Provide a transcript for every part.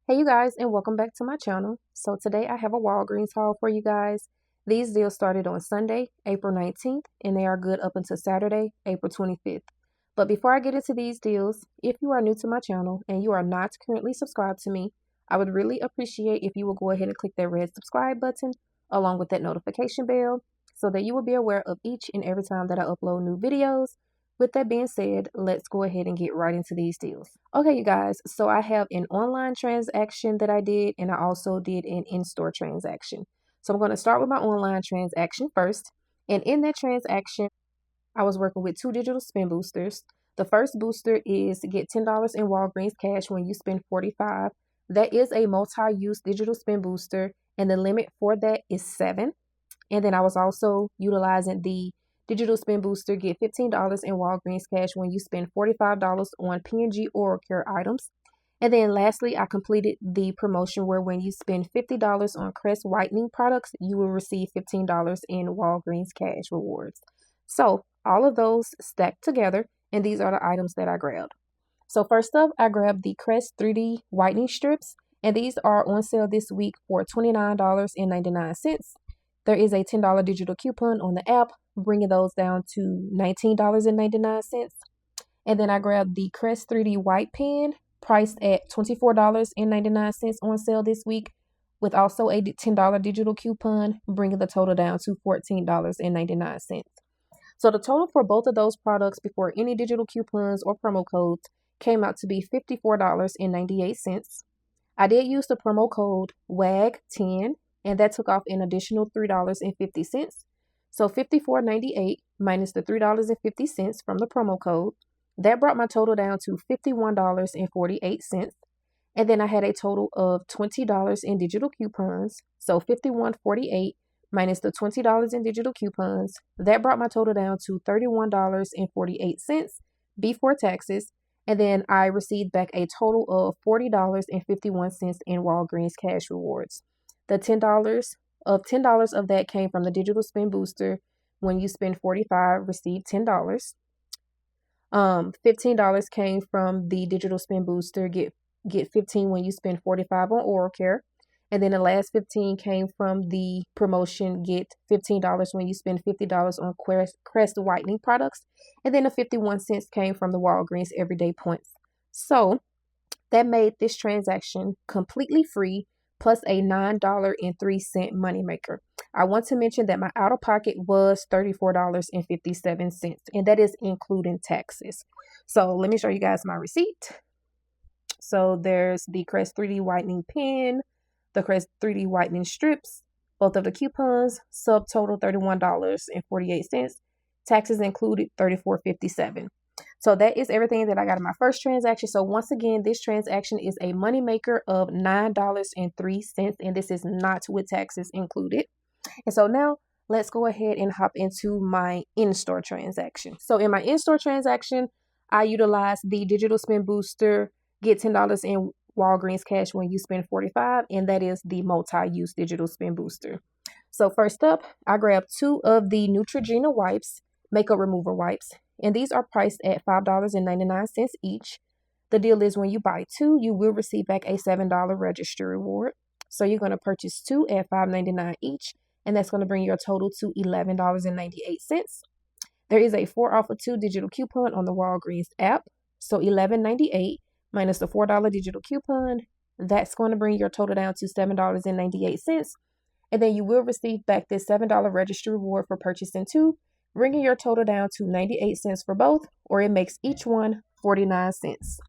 Hey you guys, and welcome back to my channel. So today I have a Walgreens haul for you guys. These deals started on Sunday, April 19th, and they are good up until Saturday, April 25th. But before I get into these deals, if you are new to my channel and you are not currently subscribed to me, I would really appreciate if you will go ahead and click that red subscribe button along with that notification bell so that you will be aware of each and every time that I upload new videos. With that being said, let's go ahead and get right into these deals. Okay, you guys, so I have an online transaction that I did, and I also did an in-store transaction. So I'm going to start with my online transaction first. And in that transaction, I was working with two digital spin boosters. The first booster is get $10 in Walgreens cash when you spend $45. That is a multi-use digital spin booster, and the limit for that is 7. And then I was also utilizing the digital spin booster, get $15 in Walgreens cash when you spend $45 on P&G oral care items. And then lastly, I completed the promotion where when you spend $50 on Crest whitening products, you will receive $15 in Walgreens cash rewards. So all of those stacked together, and these are the items that I grabbed. So first up, I grabbed the Crest 3D whitening strips, and these are on sale this week for $29.99. There is a $10 digital coupon on the app, bringing those down to $19.99. And then I grabbed the Crest 3D White Pen, priced at $24.99 on sale this week, with also a $10 digital coupon, bringing the total down to $14.99. So the total for both of those products before any digital coupons or promo codes came out to be $54.98. I did use the promo code WAG10, and that took off an additional $3.50. So $54.98 minus the $3.50 from the promo code. That brought my total down to $51.48. And then I had a total of $20 in digital coupons. So $51.48 minus the $20 in digital coupons. That brought my total down to $31.48 before taxes. And then I received back a total of $40.51 in Walgreens cash rewards. The $10 of that came from the digital spin booster. When you spend $45, receive $10. $15 came from the digital spin booster. Get 15 when you spend $45 on oral care. And then the last 15 came from the promotion. Get $15 when you spend $50 on Crest whitening products. And then the 51 cents came from the Walgreens everyday points. So that made this transaction completely free, plus a $9.03 moneymaker. I want to mention that my out-of-pocket was $34.57, and that is including taxes. So let me show you guys my receipt. So there's the Crest 3D whitening pen, the Crest 3D whitening strips, both of the coupons, subtotal $31.48, taxes included $34.57. So that is everything that I got in my first transaction. So once again, this transaction is a moneymaker of $9.03, and this is not with taxes included. And so now let's go ahead and hop into my in-store transaction. So in my in-store transaction, I utilized the digital spin booster, get $10 in Walgreens cash when you spend $45, and that is the multi-use digital spin booster. So first up, I grabbed 2 of the Neutrogena wipes, makeup remover wipes, and these are priced at $5.99 each. The deal is when you buy 2, you will receive back a $7 registry reward. So you're going to purchase 2 at $5.99 each, and that's going to bring your total to $11.98. There is a 4 off of 2 digital coupon on the Walgreens app. So $11.98 minus the $4 digital coupon, that's going to bring your total down to $7.98. And then you will receive back this $7 registry reward for purchasing 2, bringing your total down to 98 cents for both, or it makes each one 49 cents.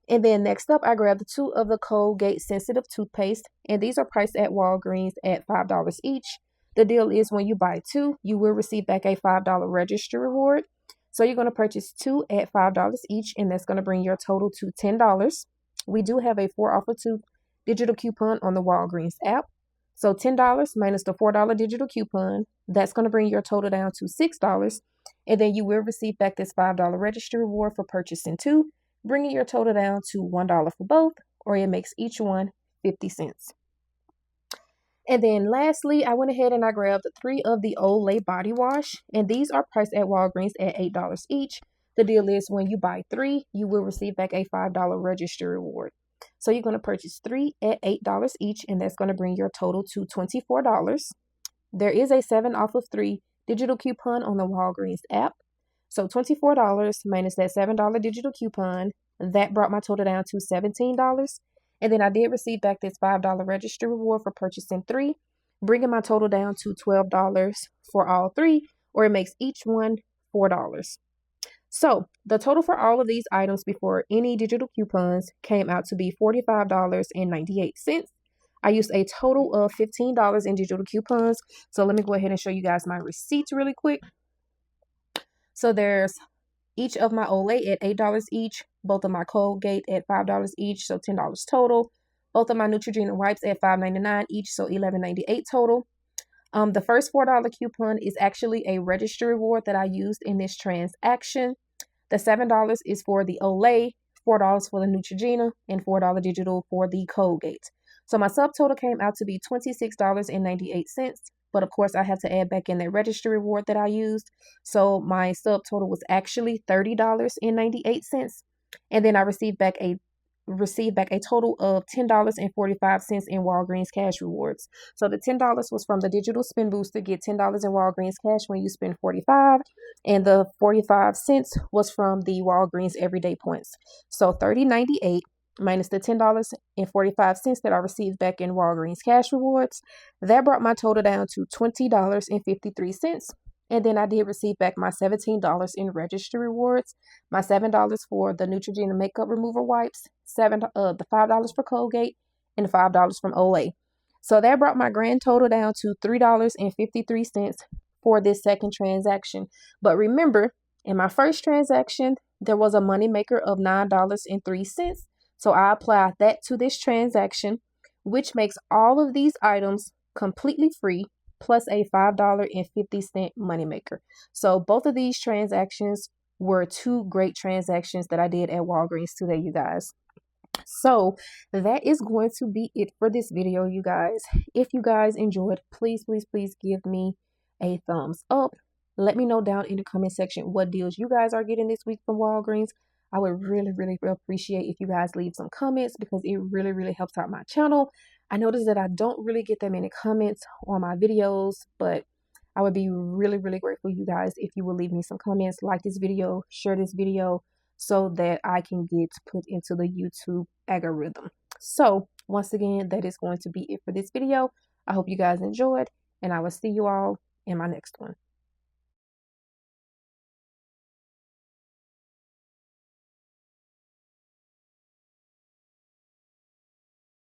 And then next up, I grabbed 2 of the Colgate Sensitive toothpaste, and these are priced at Walgreens at $5 each. The deal is when you buy 2, you will receive back a $5 registry reward. So you're going to purchase 2 at $5 each, and that's going to bring your total to $10. We do have a 4 off of 2 digital coupon on the Walgreens app. So $10 minus the $4 digital coupon, that's going to bring your total down to $6. And then you will receive back this $5 registry reward for purchasing 2, bringing your total down to $1 for both, or it makes each one 50 cents. And then lastly, I went ahead and I grabbed 3 of the Olay body wash, and these are priced at Walgreens at $8 each. The deal is when you buy 3, you will receive back a $5 registry reward. So you're going to purchase 3 at $8 each, and that's going to bring your total to $24. There is a 7 off of 3 digital coupon on the Walgreens app. So $24 minus that $7 digital coupon, that brought my total down to $17. And then I did receive back this $5 registry reward for purchasing 3, bringing my total down to $12 for all 3, or it makes each one $4. So the total for all of these items before any digital coupons came out to be $45.98. I used a total of $15 in digital coupons. So let me go ahead and show you guys my receipts really quick. So there's each of my Olay at $8 each, both of my Colgate at $5 each, so $10 total. Both of my Neutrogena wipes at $5.99 each, so $11.98 total. The first $4 coupon is actually a registry reward that I used in this transaction. The $7 is for the Olay, $4 for the Neutrogena, and $4 digital for the Colgate. So my subtotal came out to be $26.98. But of course, I have to add back in that registry reward that I used. So my subtotal was actually $30.98. And then I received back a total of $10.45 in Walgreens cash rewards. So the $10 was from the digital spin booster, get $10 in Walgreens cash when you spend $45, and the 45 cents was from the Walgreens everyday points. So $30.98 minus the $10.45 that I received back in Walgreens cash rewards, that brought my total down to $20.53. And then I did receive back my $17 in registry rewards, my $7 for the Neutrogena makeup remover wipes, the $5 for Colgate, and $5 from Olay. So that brought my grand total down to $3.53 for this second transaction. But remember, in my first transaction, there was a moneymaker of $9.03. So I applied that to this transaction, which makes all of these items completely free, plus a $5.50 moneymaker. So both of these transactions were 2 great transactions that I did at Walgreens today, you guys. So that is going to be it for this video, you guys. If you guys enjoyed, please give me a thumbs up. Let me know down in the comment section what deals you guys are getting this week from Walgreens. I would really appreciate if you guys leave some comments, because it really helps out my channel. I noticed that I don't really get that many comments on my videos, but I would be really grateful, you guys, if you will leave me some comments, like this video, share this video, so that I can get put into the YouTube algorithm. So once again, that is going to be it for this video. I hope you guys enjoyed, and I will see you all in my next one.